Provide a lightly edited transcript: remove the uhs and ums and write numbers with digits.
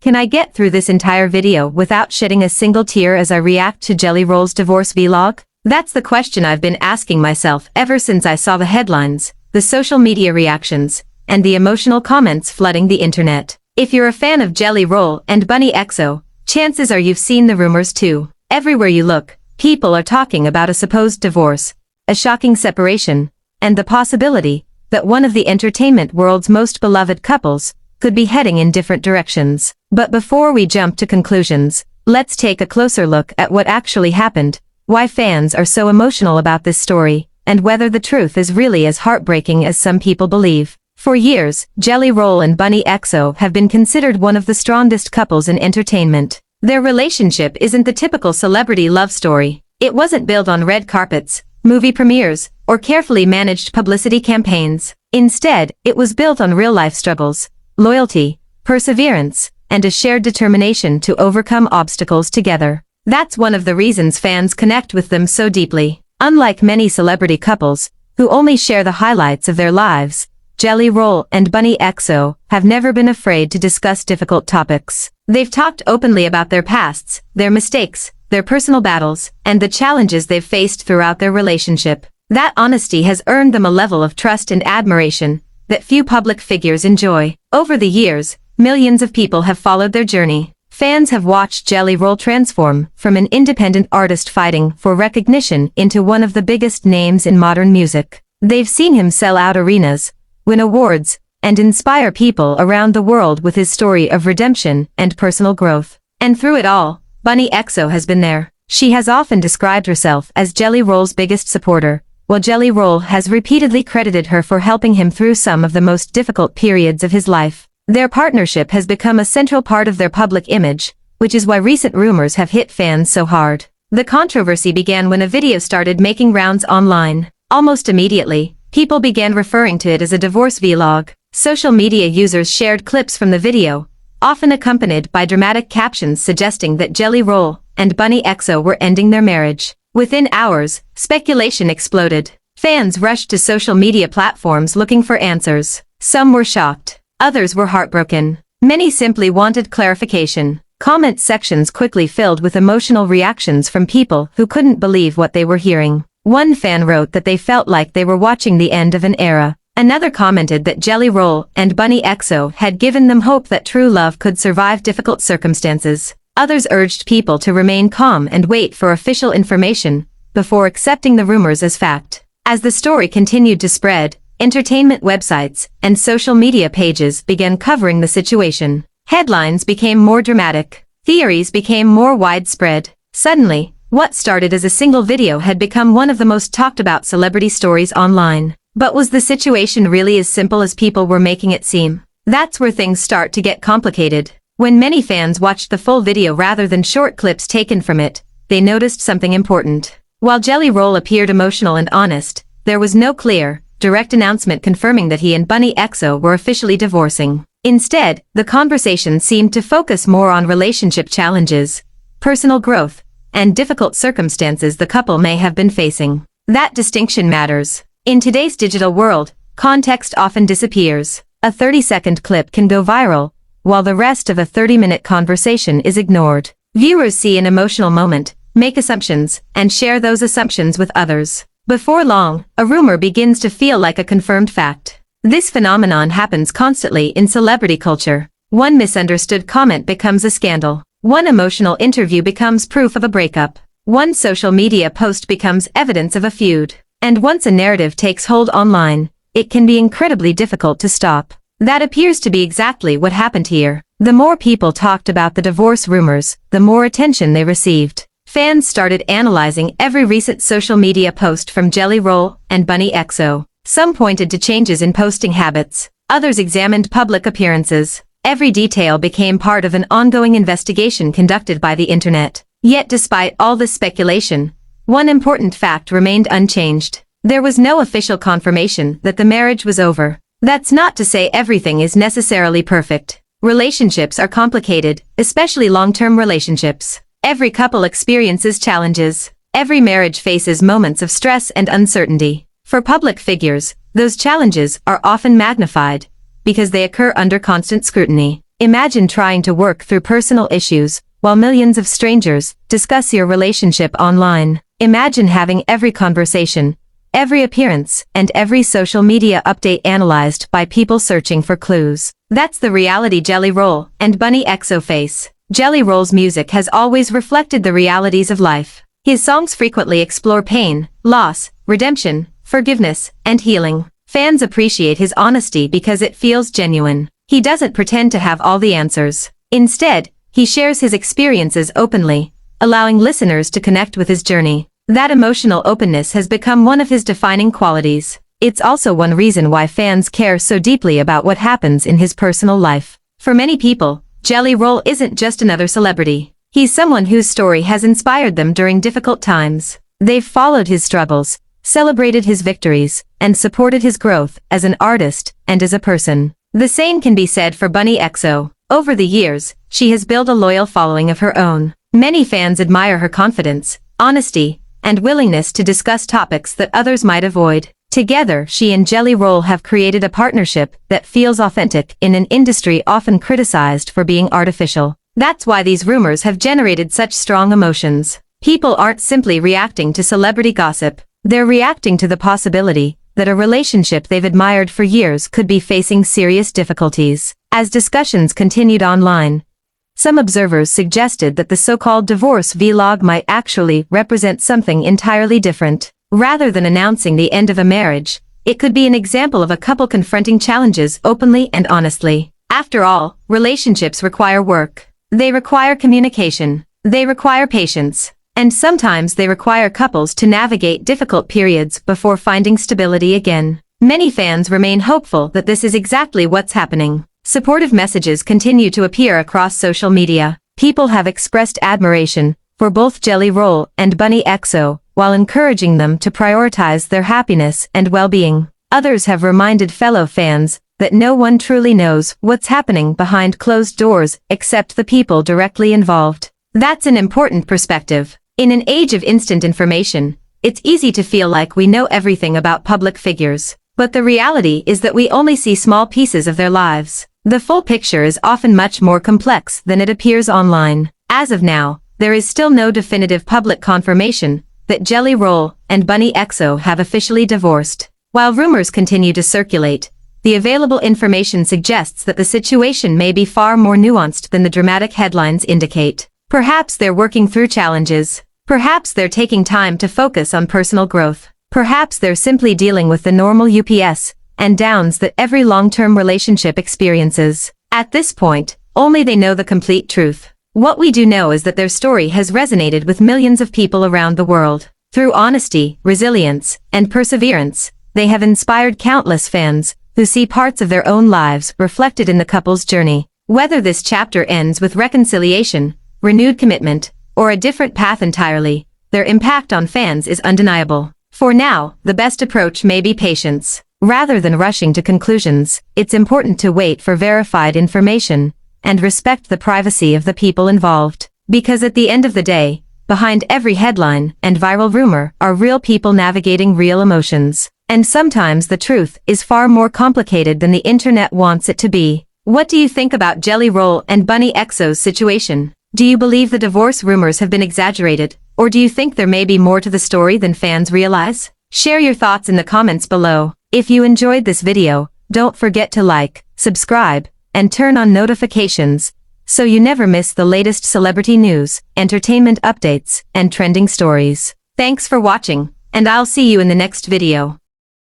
Can I get through this entire video without shedding a single tear as I react to Jelly Roll's divorce vlog? That's the question I've been asking myself ever since I saw the headlines, the social media reactions, and the emotional comments flooding the internet. If you're a fan of Jelly Roll and Bunnie Xo, chances are you've seen the rumors too. Everywhere you look, people are talking about a supposed divorce, a shocking separation, and the possibility that one of the entertainment world's most beloved couples could be heading in different directions. But before we jump to conclusions, let's take a closer look at what actually happened, why fans are so emotional about this story, and whether the truth is really as heartbreaking as some people believe. For years, Jelly Roll and Bunnie Xo have been considered one of the strongest couples in entertainment. Their relationship isn't the typical celebrity love story. It wasn't built on red carpets, movie premieres, or carefully managed publicity campaigns. Instead, it was built on real-life struggles, loyalty, perseverance, and a shared determination to overcome obstacles together. That's one of the reasons fans connect with them so deeply. Unlike many celebrity couples, who only share the highlights of their lives, Jelly Roll and Bunnie Xo have never been afraid to discuss difficult topics. They've talked openly about their pasts, their mistakes, their personal battles, and the challenges they've faced throughout their relationship. That honesty has earned them a level of trust and admiration that few public figures enjoy. Over the years, millions of people have followed their journey. Fans have watched Jelly Roll transform from an independent artist fighting for recognition into one of the biggest names in modern music. They've seen him sell out arenas, win awards, and inspire people around the world with his story of redemption and personal growth. And through it all, Bunnie Xo has been there. She has often described herself as Jelly Roll's biggest supporter, while Jelly Roll has repeatedly credited her for helping him through some of the most difficult periods of his life. Their partnership has become a central part of their public image, which is why recent rumors have hit fans so hard. The controversy began when a video started making rounds online. Almost immediately, people began referring to it as a divorce vlog. Social media users shared clips from the video, often accompanied by dramatic captions suggesting that Jelly Roll and Bunnie Xo were ending their marriage. Within hours, speculation exploded. Fans rushed to social media platforms looking for answers. Some were shocked. Others were heartbroken. Many simply wanted clarification. Comment sections quickly filled with emotional reactions from people who couldn't believe what they were hearing. One fan wrote that they felt like they were watching the end of an era. Another commented that Jelly Roll and Bunnie Xo had given them hope that true love could survive difficult circumstances. Others urged people to remain calm and wait for official information before accepting the rumors as fact. As the story continued to spread, entertainment websites and social media pages began covering the situation. Headlines became more dramatic. Theories became more widespread. Suddenly, what started as a single video had become one of the most talked about celebrity stories online. But was the situation really as simple as people were making it seem? That's where things start to get complicated. When many fans watched the full video rather than short clips taken from it, they noticed something important. While Jelly Roll appeared emotional and honest, there was no clear, direct announcement confirming that he and Bunnie Xo were officially divorcing. Instead, the conversation seemed to focus more on relationship challenges, personal growth, and difficult circumstances the couple may have been facing. That distinction matters. In today's digital world, context often disappears. A 30-second clip can go viral, while the rest of a 30-minute conversation is ignored. Viewers see an emotional moment, make assumptions, and share those assumptions with others. Before long, a rumor begins to feel like a confirmed fact. This phenomenon happens constantly in celebrity culture. One misunderstood comment becomes a scandal. One emotional interview becomes proof of a breakup. One social media post becomes evidence of a feud. And once a narrative takes hold online, it can be incredibly difficult to stop. That appears to be exactly what happened here. The more people talked about the divorce rumors, the more attention they received. Fans started analyzing every recent social media post from Jelly Roll and Bunnie Xo. Some pointed to changes in posting habits. Others examined public appearances. Every detail became part of an ongoing investigation conducted by the internet. Yet despite all this speculation, one important fact remained unchanged. There was no official confirmation that the marriage was over. That's not to say everything is necessarily perfect. Relationships are complicated, especially long-term relationships. Every couple experiences challenges. Every marriage faces moments of stress and uncertainty. For public figures, those challenges are often magnified because they occur under constant scrutiny. Imagine trying to work through personal issues, while millions of strangers discuss your relationship online. Imagine having every conversation, every appearance, and every social media update analyzed by people searching for clues. That's the reality Jelly Roll and Bunnie Xo face. Jelly Roll's music has always reflected the realities of life. His songs frequently explore pain, loss, redemption, forgiveness, and healing. Fans appreciate his honesty because it feels genuine. He doesn't pretend to have all the answers. Instead, he shares his experiences openly, allowing listeners to connect with his journey. That emotional openness has become one of his defining qualities. It's also one reason why fans care so deeply about what happens in his personal life. For many people, Jelly Roll isn't just another celebrity. He's someone whose story has inspired them during difficult times. They've followed his struggles, celebrated his victories, and supported his growth as an artist and as a person. The same can be said for Bunnie Xo. Over the years, she has built a loyal following of her own. Many fans admire her confidence, honesty, and willingness to discuss topics that others might avoid. Together, she and Jelly Roll have created a partnership that feels authentic in an industry often criticized for being artificial. That's why these rumors have generated such strong emotions. People aren't simply reacting to celebrity gossip. They're reacting to the possibility that a relationship they've admired for years could be facing serious difficulties. As discussions continued online, some observers suggested that the so-called divorce vlog might actually represent something entirely different. Rather than announcing the end of a marriage, it could be an example of a couple confronting challenges openly and honestly. After all, relationships require work. They require communication. They require patience. And sometimes they require couples to navigate difficult periods before finding stability again. Many fans remain hopeful that this is exactly what's happening. Supportive messages continue to appear across social media. People have expressed admiration for both Jelly Roll and Bunnie Xo, while encouraging them to prioritize their happiness and well-being. Others have reminded fellow fans that no one truly knows what's happening behind closed doors except the people directly involved. That's an important perspective. In an age of instant information, it's easy to feel like we know everything about public figures. But the reality is that we only see small pieces of their lives. The full picture is often much more complex than it appears online. As of now, there is still no definitive public confirmation that Jelly Roll and Bunnie Xo have officially divorced. While rumors continue to circulate, the available information suggests that the situation may be far more nuanced than the dramatic headlines indicate. Perhaps they're working through challenges. Perhaps they're taking time to focus on personal growth. Perhaps they're simply dealing with the normal ups and downs that every long-term relationship experiences. At this point, only they know the complete truth. What we do know is that their story has resonated with millions of people around the world. Through honesty, resilience, and perseverance, they have inspired countless fans who see parts of their own lives reflected in the couple's journey. Whether this chapter ends with reconciliation, renewed commitment, or a different path entirely, their impact on fans is undeniable. For now, the best approach may be patience. Rather than rushing to conclusions, it's important to wait for verified information and respect the privacy of the people involved. Because at the end of the day, behind every headline and viral rumor are real people navigating real emotions. And sometimes the truth is far more complicated than the internet wants it to be. What do you think about Jelly Roll and Bunnie Xo's situation? Do you believe the divorce rumors have been exaggerated, or do you think there may be more to the story than fans realize? Share your thoughts in the comments below. If you enjoyed this video, don't forget to like, subscribe, and turn on notifications, so you never miss the latest celebrity news, entertainment updates, and trending stories. Thanks for watching, and I'll see you in the next video.